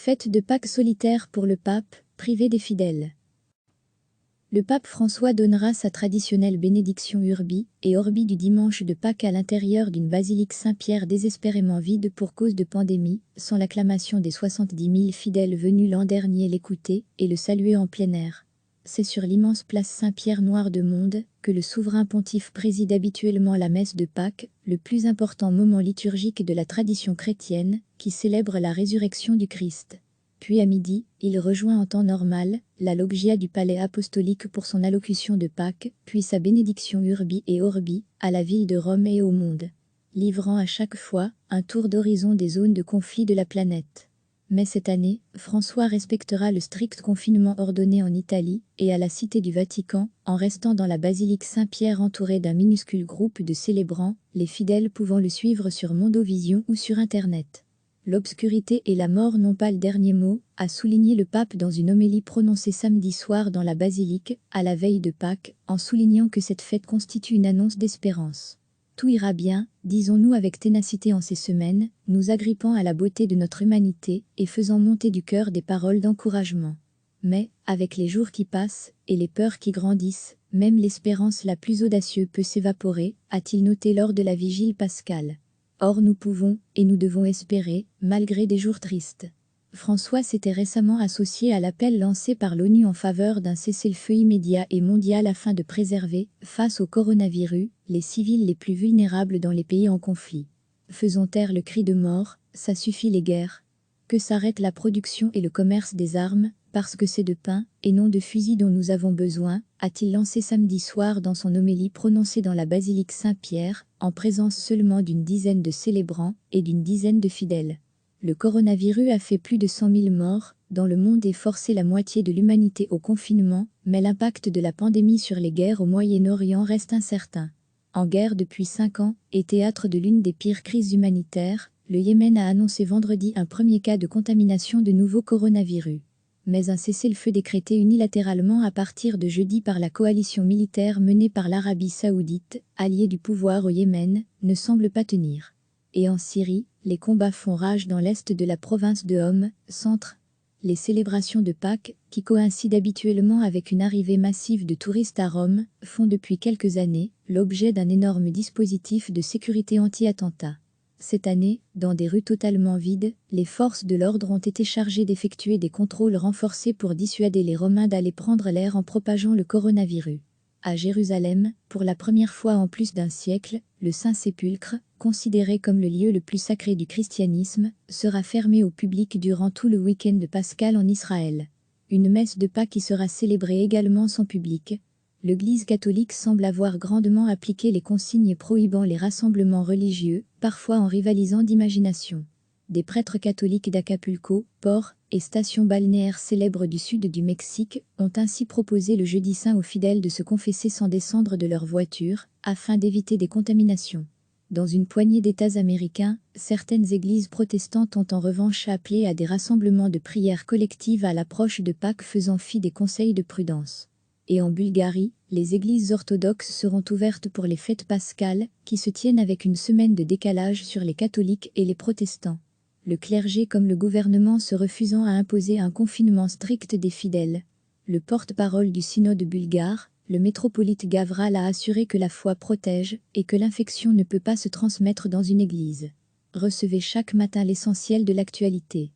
Fête de Pâques solitaire pour le pape, privé des fidèles. Le pape François donnera sa traditionnelle bénédiction Urbi et Orbi du dimanche de Pâques à l'intérieur d'une basilique Saint-Pierre désespérément vide pour cause de pandémie, sans l'acclamation des 70 000 fidèles venus l'an dernier l'écouter et le saluer en plein air. C'est sur l'immense place Saint-Pierre noire de monde que le souverain pontife préside habituellement la messe de Pâques, le plus important moment liturgique de la tradition chrétienne, qui célèbre la résurrection du Christ. Puis à midi, il rejoint en temps normal la loggia du palais apostolique pour son allocution de Pâques, puis sa bénédiction Urbi et Orbi à la ville de Rome et au monde, livrant à chaque fois un tour d'horizon des zones de conflit de la planète. Mais cette année, François respectera le strict confinement ordonné en Italie et à la Cité du Vatican, en restant dans la basilique Saint-Pierre entouré d'un minuscule groupe de célébrants, les fidèles pouvant le suivre sur Mondovision ou sur Internet. L'obscurité et la mort n'ont pas le dernier mot, a souligné le pape dans une homélie prononcée samedi soir dans la basilique, à la veille de Pâques, en soulignant que cette fête constitue une annonce d'espérance. Tout ira bien, disons-nous avec ténacité en ces semaines, nous agrippant à la beauté de notre humanité et faisant monter du cœur des paroles d'encouragement. Mais, avec les jours qui passent et les peurs qui grandissent, même l'espérance la plus audacieuse peut s'évaporer, a-t-il noté lors de la vigile pascale. Or nous pouvons, et nous devons espérer, malgré des jours tristes. François s'était récemment associé à l'appel lancé par l'ONU en faveur d'un cessez-le-feu immédiat et mondial afin de préserver, face au coronavirus, les civils les plus vulnérables dans les pays en conflit. Faisons taire le cri de mort, ça suffit les guerres. Que s'arrête la production et le commerce des armes, parce que c'est de pain, et non de fusils dont nous avons besoin, a-t-il lancé samedi soir dans son homélie prononcée dans la basilique Saint-Pierre, en présence seulement d'une dizaine de célébrants et d'une dizaine de fidèles. Le coronavirus a fait plus de 100 000 morts dans le monde et forcé la moitié de l'humanité au confinement, mais l'impact de la pandémie sur les guerres au Moyen-Orient reste incertain. En guerre depuis 5 ans et théâtre de l'une des pires crises humanitaires, le Yémen a annoncé vendredi un premier cas de contamination de nouveau coronavirus. Mais un cessez-le-feu décrété unilatéralement à partir de jeudi par la coalition militaire menée par l'Arabie saoudite, alliée du pouvoir au Yémen, ne semble pas tenir. Et en Syrie, les combats font rage dans l'est de la province de Homs, centre. Les célébrations de Pâques, qui coïncident habituellement avec une arrivée massive de touristes à Rome, font depuis quelques années l'objet d'un énorme dispositif de sécurité anti-attentat. Cette année, dans des rues totalement vides, les forces de l'ordre ont été chargées d'effectuer des contrôles renforcés pour dissuader les Romains d'aller prendre l'air en propageant le coronavirus. À Jérusalem, pour la première fois en plus d'un siècle, le Saint-Sépulcre, considéré comme le lieu le plus sacré du christianisme, sera fermé au public durant tout le week-end de Pascal en Israël. Une messe de Pâques qui sera célébrée également sans public. L'Église catholique semble avoir grandement appliqué les consignes prohibant les rassemblements religieux, parfois en rivalisant d'imagination. Des prêtres catholiques d'Acapulco, port et station balnéaire célèbre du sud du Mexique, ont ainsi proposé le jeudi saint aux fidèles de se confesser sans descendre de leur voiture, afin d'éviter des contaminations. Dans une poignée d'États américains, certaines églises protestantes ont en revanche appelé à des rassemblements de prières collectives à l'approche de Pâques faisant fi des conseils de prudence. Et en Bulgarie, les églises orthodoxes seront ouvertes pour les fêtes pascales, qui se tiennent avec une semaine de décalage sur les catholiques et les protestants. Le clergé comme le gouvernement se refusant à imposer un confinement strict des fidèles. Le porte-parole du synode bulgare, le métropolite Gavral a assuré que la foi protège et que l'infection ne peut pas se transmettre dans une église. Recevez chaque matin l'essentiel de l'actualité.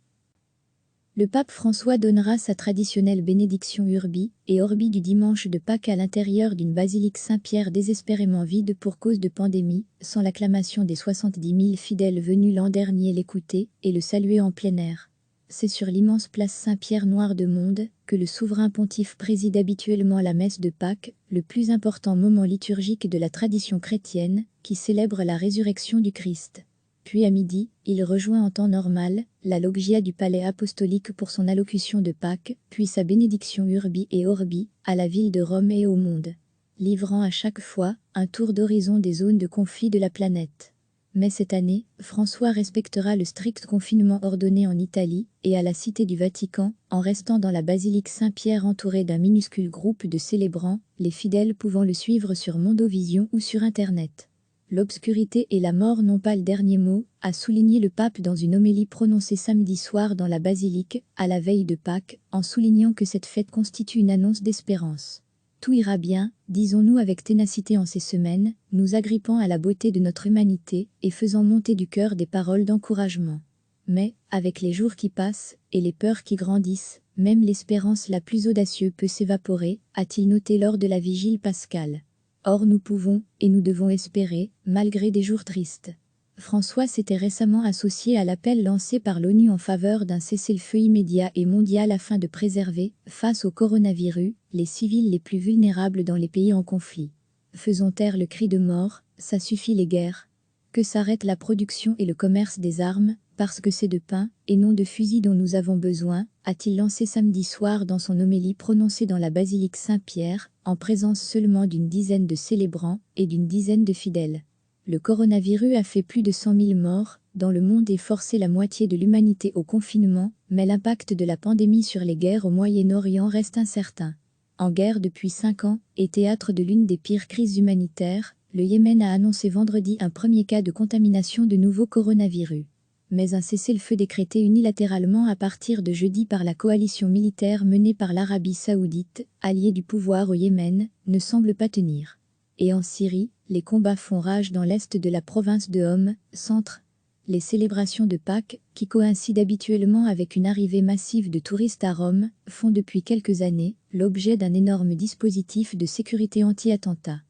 Le pape François donnera sa traditionnelle bénédiction Urbi et Orbi du dimanche de Pâques à l'intérieur d'une basilique Saint-Pierre désespérément vide pour cause de pandémie, sans l'acclamation des 70 000 fidèles venus l'an dernier l'écouter et le saluer en plein air. C'est sur l'immense place Saint-Pierre noire de monde que le souverain pontife préside habituellement la messe de Pâques, le plus important moment liturgique de la tradition chrétienne, qui célèbre la résurrection du Christ. Puis à midi, il rejoint en temps normal la loggia du palais apostolique pour son allocution de Pâques, puis sa bénédiction Urbi et Orbi à la ville de Rome et au monde, livrant à chaque fois un tour d'horizon des zones de conflit de la planète. Mais cette année, François respectera le strict confinement ordonné en Italie et à la Cité du Vatican, en restant dans la basilique Saint-Pierre entouré d'un minuscule groupe de célébrants, les fidèles pouvant le suivre sur Mondovision ou sur Internet. L'obscurité et la mort n'ont pas le dernier mot, a souligné le pape dans une homélie prononcée samedi soir dans la basilique, à la veille de Pâques, en soulignant que cette fête constitue une annonce d'espérance. Tout ira bien, disons-nous avec ténacité en ces semaines, nous agrippant à la beauté de notre humanité et faisant monter du cœur des paroles d'encouragement. Mais, avec les jours qui passent, et les peurs qui grandissent, même l'espérance la plus audacieuse peut s'évaporer, a-t-il noté lors de la vigile pascale. Or nous pouvons, et nous devons espérer, malgré des jours tristes. François s'était récemment associé à l'appel lancé par l'ONU en faveur d'un cessez-le-feu immédiat et mondial afin de préserver, face au coronavirus, les civils les plus vulnérables dans les pays en conflit. Faisons taire le cri de mort, ça suffit les guerres. Que s'arrête la production et le commerce des armes, parce que c'est de pain, et non de fusils dont nous avons besoin, a-t-il lancé samedi soir dans son homélie prononcée dans la basilique Saint-Pierre, en présence seulement d'une dizaine de célébrants et d'une dizaine de fidèles. Le coronavirus a fait plus de 100 000 morts dans le monde et forcé la moitié de l'humanité au confinement, mais l'impact de la pandémie sur les guerres au Moyen-Orient reste incertain. En guerre depuis 5 ans, et théâtre de l'une des pires crises humanitaires, le Yémen a annoncé vendredi un premier cas de contamination de nouveau coronavirus. Mais un cessez-le-feu décrété unilatéralement à partir de jeudi par la coalition militaire menée par l'Arabie saoudite, alliée du pouvoir au Yémen, ne semble pas tenir. Et en Syrie, les combats font rage dans l'est de la province de Homs, centre. Les célébrations de Pâques, qui coïncident habituellement avec une arrivée massive de touristes à Rome, font depuis quelques années l'objet d'un énorme dispositif de sécurité anti-attentat.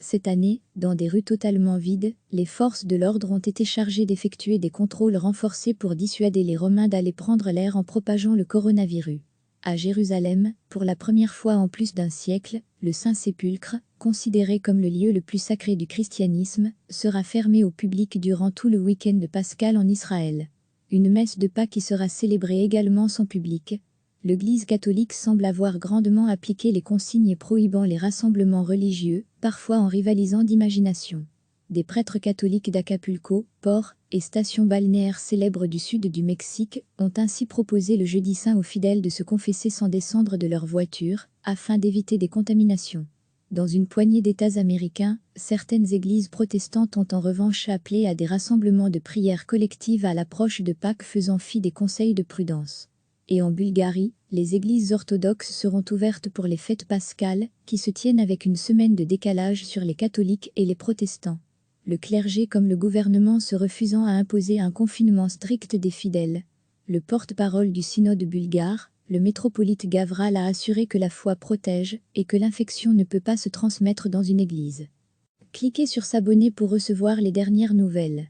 Cette année, dans des rues totalement vides, les forces de l'ordre ont été chargées d'effectuer des contrôles renforcés pour dissuader les Romains d'aller prendre l'air en propageant le coronavirus. À Jérusalem, pour la première fois en plus d'un siècle, le Saint-Sépulcre, considéré comme le lieu le plus sacré du christianisme, sera fermé au public durant tout le week-end de Pascal en Israël. Une messe de Pâques qui sera célébrée également sans public. L'Église catholique semble avoir grandement appliqué les consignes prohibant les rassemblements religieux, parfois en rivalisant d'imagination. Des prêtres catholiques d'Acapulco, port et station balnéaire célèbre du sud du Mexique, ont ainsi proposé le jeudi saint aux fidèles de se confesser sans descendre de leur voiture, afin d'éviter des contaminations. Dans une poignée d'États américains, certaines églises protestantes ont en revanche appelé à des rassemblements de prières collectives à l'approche de Pâques faisant fi des conseils de prudence. Et en Bulgarie, les églises orthodoxes seront ouvertes pour les fêtes pascales, qui se tiennent avec une semaine de décalage sur les catholiques et les protestants. Le clergé comme le gouvernement se refusant à imposer un confinement strict des fidèles. Le porte-parole du synode bulgare, le métropolite Gavral a assuré que la foi protège et que l'infection ne peut pas se transmettre dans une église. Cliquez sur s'abonner pour recevoir les dernières nouvelles.